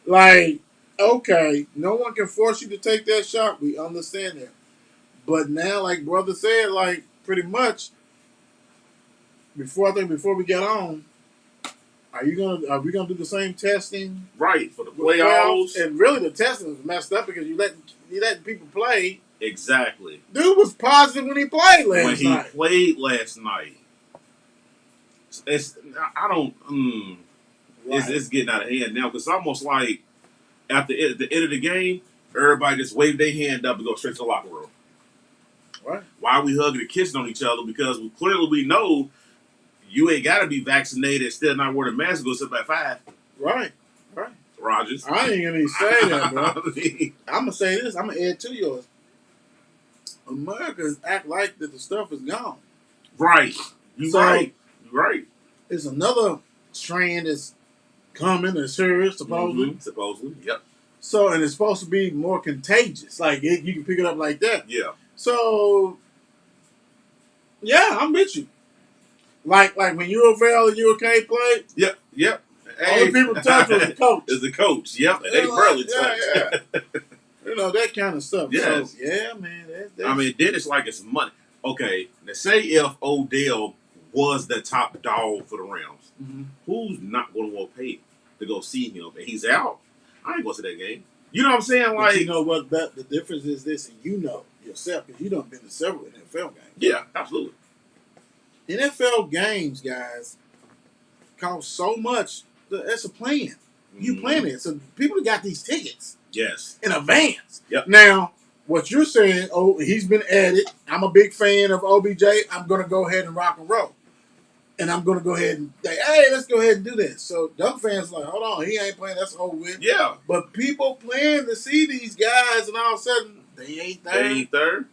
Like, okay, no one can force you to take that shot. We understand that. But now, like brother said, like pretty much before we get on, are we gonna do the same testing? Right, for the playoffs. And really the testing is messed up because you letting people play. Exactly. Dude was positive when he played last night. It's I don't it's getting out of hand now because it's almost like at the end of the game, everybody just wave their hand up and go straight to the locker room. Right. Why are we hugging and kissing on each other? Because we know you ain't got to be vaccinated and still not wearing a mask and go sit by 5. Right. Rogers. I ain't gonna even say that, bro. I'm gonna say this. I'm gonna add to yours. Americans act like that the stuff is gone. Right. You're right. It's another strand that's coming or serious, supposedly. Supposedly, yep. So, and it's supposed to be more contagious. Like, you can pick it up like that. Yeah. So, yeah, I'm with you. Like when UofL and UK played. Yep. All the people touched was the coach. Is the coach, yep. And they barely touched. Yeah. You know, that kind of stuff. Yes. So, yeah, man. That's... I mean, then it's like it's money. Okay, now say if Odell was the top dog for the Rams, who's not going to want to pay to go see him? And he's out. I ain't going to that game. You know what I'm saying? Like, but you know what? The difference is this, and you know yourself, because you done been to several NFL games. Yeah, absolutely. NFL games, guys, cost so much. That's a plan. You plan it. So people got these tickets. Yes. In advance. Yep. Now, what you're saying, he's been added. I'm a big fan of OBJ. I'm going to go ahead and rock and roll. And I'm going to go ahead and say, hey, let's go ahead and do this. So, dumb fans like, hold on, he ain't playing. That's over with. Yeah. But people plan to see these guys, and all of a sudden, they ain't there.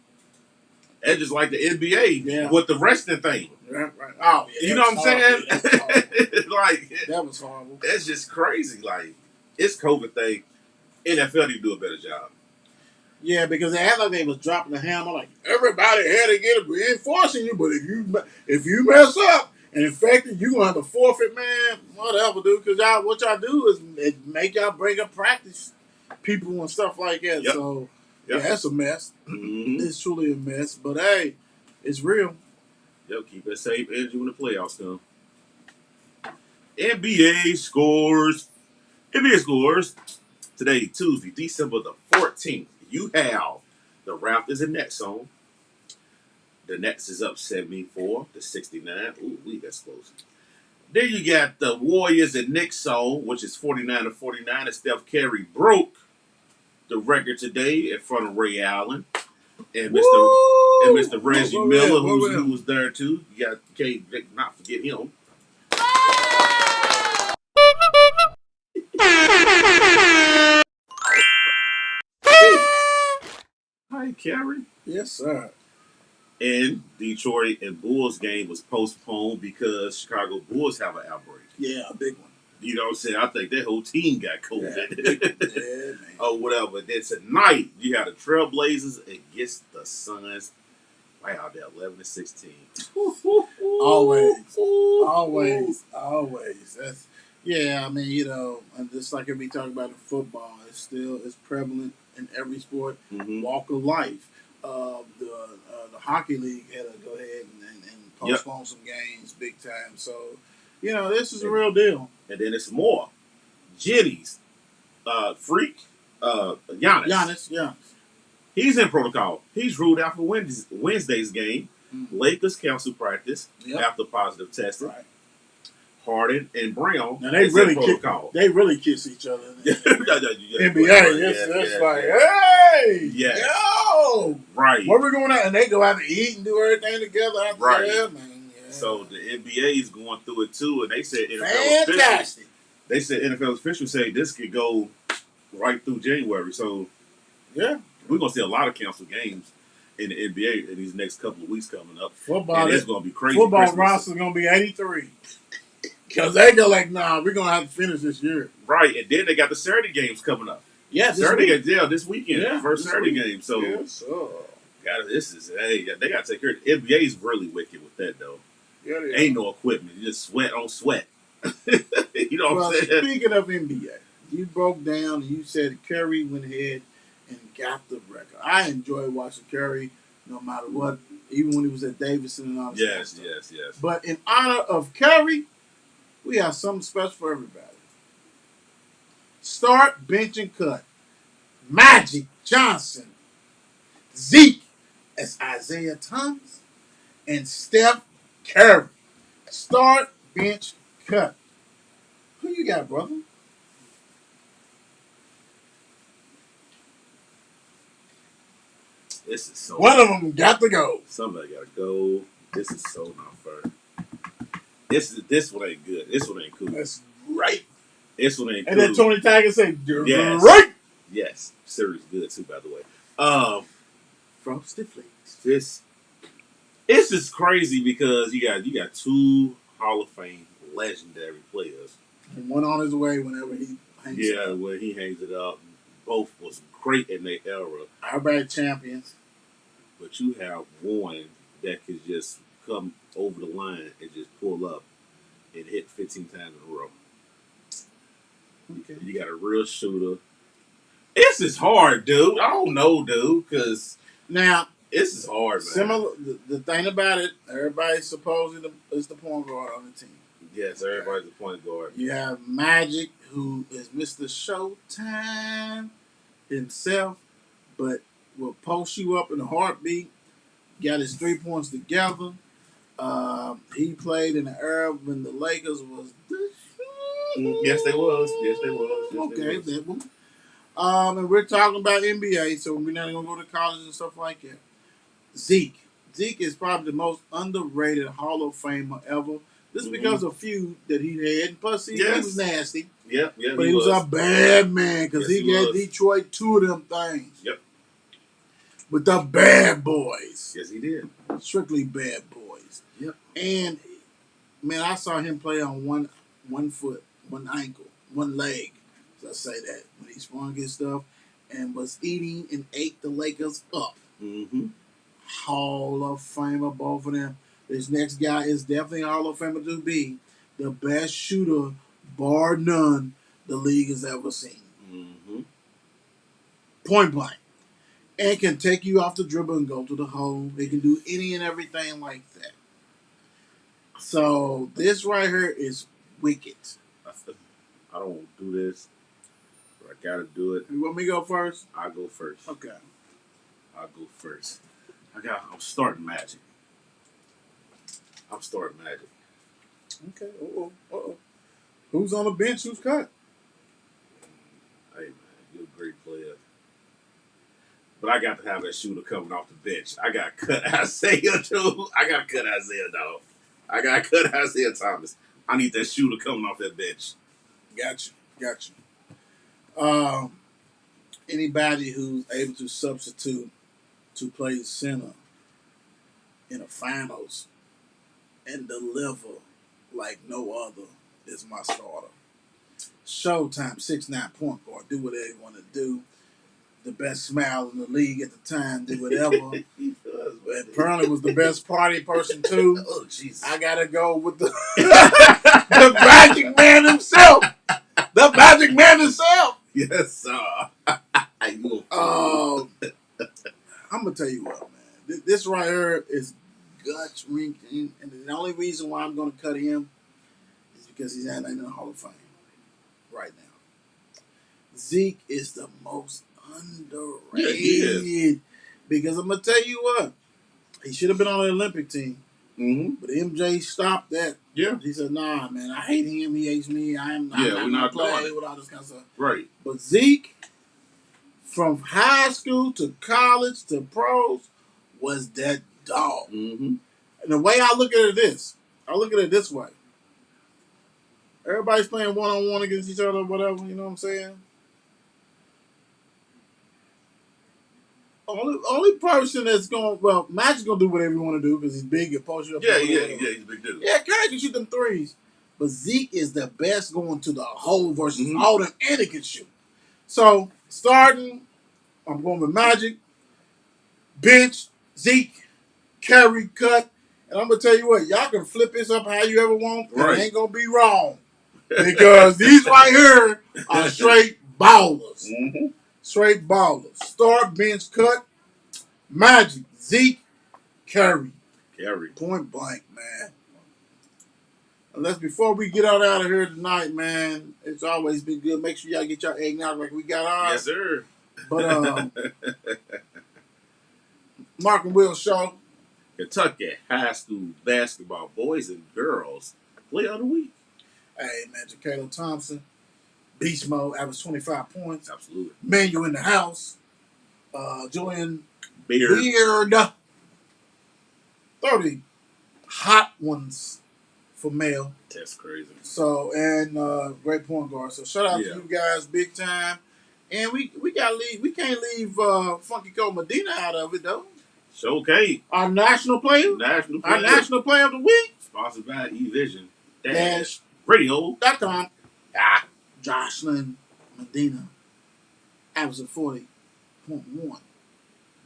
That's just like the NBA with the resting thing. Right. Oh, yeah, you know what I'm saying? Like, that was horrible. That's just crazy. Like, it's COVID thing. NFL need to do a better job. Yeah, because they act like they was dropping the hammer. Like, everybody had to get reinforcing you, but if you mess up and infected, you gonna have to forfeit, man. Whatever, dude. Because what y'all do is make y'all bring up practice people and stuff like that. Yep. So yeah, that's a mess. It's truly a mess. But hey, it's real. Yo, keep that safe energy when the playoffs come. NBA scores. Today, Tuesday, December the 14th, you have the Raptors and Nets on. The Nets is up 74-69. Ooh, that's close. Then you got the Warriors and Knicks on, which is 49-49. And Steph Curry broke the record today in front of Ray Allen and Mr. Reggie Miller, who was there too. You can't not forget him. Hi, Kerry. Yes, sir. And Detroit and Bulls game was postponed because Chicago Bulls have an outbreak. Yeah, a big one. You know what I'm saying? I think that whole team got COVID. Yeah, man. Oh, whatever. Then tonight, you have the Trailblazers against the Suns. Wow, they're 11-16. Always. That's I mean, and just like we talk about in football, it's prevalent in every sport, walk of life. The hockey league had to go ahead and postpone some games big time. So, this is a real deal. And then it's more. Jitty's freak, Giannis. He's in protocol. He's ruled out for Wednesday's game. Lakers cancel practice after positive testing. Right. Harden and Brown. Now they really kiss each other. NBA. It's like, hey, yo, right. Where we going out? And they go out to eat and do everything together after that, man. Yeah. So the NBA is going through it too, and they said NFL officials say this could go right through January. So we're gonna see a lot of canceled games in the NBA in these next couple of weeks coming up. Football is going to be crazy. Football roster is going to be 83. Because they go like, nah, we're going to have to finish this year. Right, and then they got the Saturday games coming up. Yeah, this weekend. Yeah, first Saturday game. So, they got to take care of it. NBA is really wicked with that, though. Yeah, ain't no equipment. You just sweat on sweat. You know what I'm saying? Speaking of NBA, you broke down and you said Curry went ahead and got the record. I enjoy watching Curry no matter what, even when he was at Davidson and all that stuff. Yes. But in honor of Curry, we have something special for everybody. Start, bench, and cut. Magic Johnson, Zeke as Isaiah Thomas, and Steph Curry. Start, bench, cut. Who you got, brother? This is so. One of them got to go. Somebody got to go. This is so not fair. This one ain't good. This one ain't cool. That's right. This one ain't and cool. And then Tony Tiger said, yes. Right. Yes. Series good too, by the way. Frosted Flakes. This is crazy because you got two Hall of Fame legendary players. And one on his way whenever he hangs it up. Yeah, when he hangs it up. Both was great in their era. Everybody champions. But you have one that could just come over the line and just pull up and hit 15 times in a row. Okay. You got a real shooter. This is hard, dude. I don't know, dude, because now this is hard, man. Similar. The thing about it, everybody's supposedly is the point guard on the team. Yes, everybody's the point guard. You have Magic, who is Mr. Showtime himself, but will post you up in a heartbeat. Got his 3 points together. He played in the era when the Lakers was. Yes, they was. Okay, that one. And we're talking about NBA, so we're not going to go to college and stuff like that. Zeke is probably the most underrated Hall of Famer ever. This is because of a feud that he had. And plus, he was nasty. Yeah. But he was a bad man because he got Detroit 2 of them things. Yep. With the bad boys. Yes, he did. Strictly bad boys. Yep. And, man, I saw him play on one foot, one ankle, one leg. So I say that. When he sprung his stuff and was eating and ate the Lakers up. Mm-hmm. Hall of Famer, both of them. This next guy is definitely a Hall of Famer to be the best shooter, bar none, the league has ever seen. Mm-hmm. Point blank. And can take you off the dribble and go to the hole. They can do any and everything like that. So this right here is wicked. I don't want to do this, but I Gotta do it. You want me to go first? I'll go first. Okay. I'll go first. I'm starting Magic. Okay. Uh-oh. Who's on the bench? Who's cut? Hey, man, you're a great player. But I got to have that shooter coming off the bench. I got to cut Isaiah, too. I got to cut Isaiah, dog. I got to cut Isaiah Thomas. I need that shooter coming off that bench. Got you. Anybody who's able to substitute to play center in the finals and deliver like no other is my starter. Showtime, 6'9" point guard. Do whatever you want to do. The best smile in the league at the time. Do whatever. Apparently was the best party person too. Oh, Jesus. I gotta go with the the Magic Man himself. The Magic Man himself. Yes, sir. I'm gonna tell you what, man. This right here is gut wrenching, and the only reason why I'm gonna cut him is because he's not in the Hall of Fame right now. Zeke is the most underrated. Yeah, he is. Because I'm gonna tell you what, he should have been on the Olympic team. Mm-hmm. But MJ stopped that. Yeah. He said, "Nah, man, I hate him. He hates me. I'm we're not playing doing it. with all this kind of stuff." Right. But Zeke, from high school to college to pros, was that dog. Mm-hmm. And the way I look at it is, I look at it this way. Everybody's playing one-on-one against each other, whatever, you know what I'm saying? Only person that's going, well, Magic's going to do whatever he want to do because he's big and post you up. Yeah, he's a big dude. Yeah, Curry can shoot them threes. But Zeke is the best going to the hole versus all them, and he can shoot. So, starting, I'm going with Magic, bench, Zeke, Curry, cut. And I'm going to tell you what, y'all can flip this up how you ever want. Right. It ain't going to be wrong. Because these right here are straight ballers. Mm-hmm. Straight ballers. Start, bench, cut, Magic, Zeke, Curry. Point blank, man. Unless before we get out of here tonight, man, it's always been good. Make sure y'all get your eggnog like we got ours. Yes, sir. But Mark and Will Show. Kentucky high school basketball boys and girls player of the week. Hey, man, Jakato Thompson. Beast mode, average 25 points. Absolutely. Manual in the house. Julian Beard. 30 hot ones for male. That's crazy. So, and great point guard. So, shout out to you guys big time. And we gotta leave. We can't leave Funky Cold Medina out of it, though. Showcase. Our national player. Our national player of the week. Sponsored by eVision Dash Radio.com. Jocelyn Medina. Average 40.1.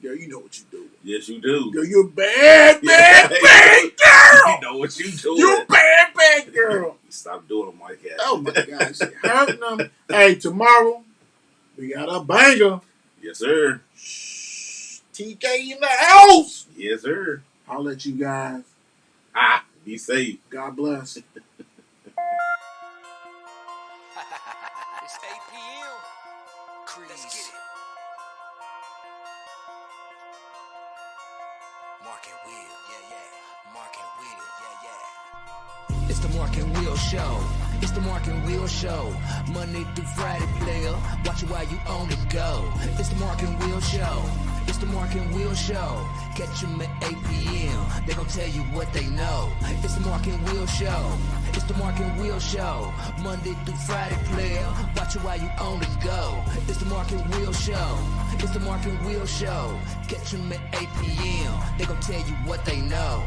Girl, you know what you do. Yes, you do. Girl, you're bad girl. You know what you do. You bad girl. Stop doing them like that. Oh my gosh, hurting them. Hey, tomorrow we got a banger. Yes, sir. TK in the house. Yes, sir. I'll let you guys. Be safe. God bless. It's 8 p.m. Crease. Let's get it. Mark and Will, yeah. Mark and Will, yeah. It's the Mark and Will Show. It's the Mark and Will Show. Monday through Friday, player. Watch it while you on the go. It's the Mark and Will Show. It's the Mark and Will Show. Catch them at 8 p.m. They gon' tell you what they know. It's the Mark and Will Show. It's the Mark and Will Show. Monday through Friday, player. Watch it while you on the go. It's the Mark and Will Show. It's the Mark and Will Show. Catch them at 8 p.m. They gon' tell you what they know.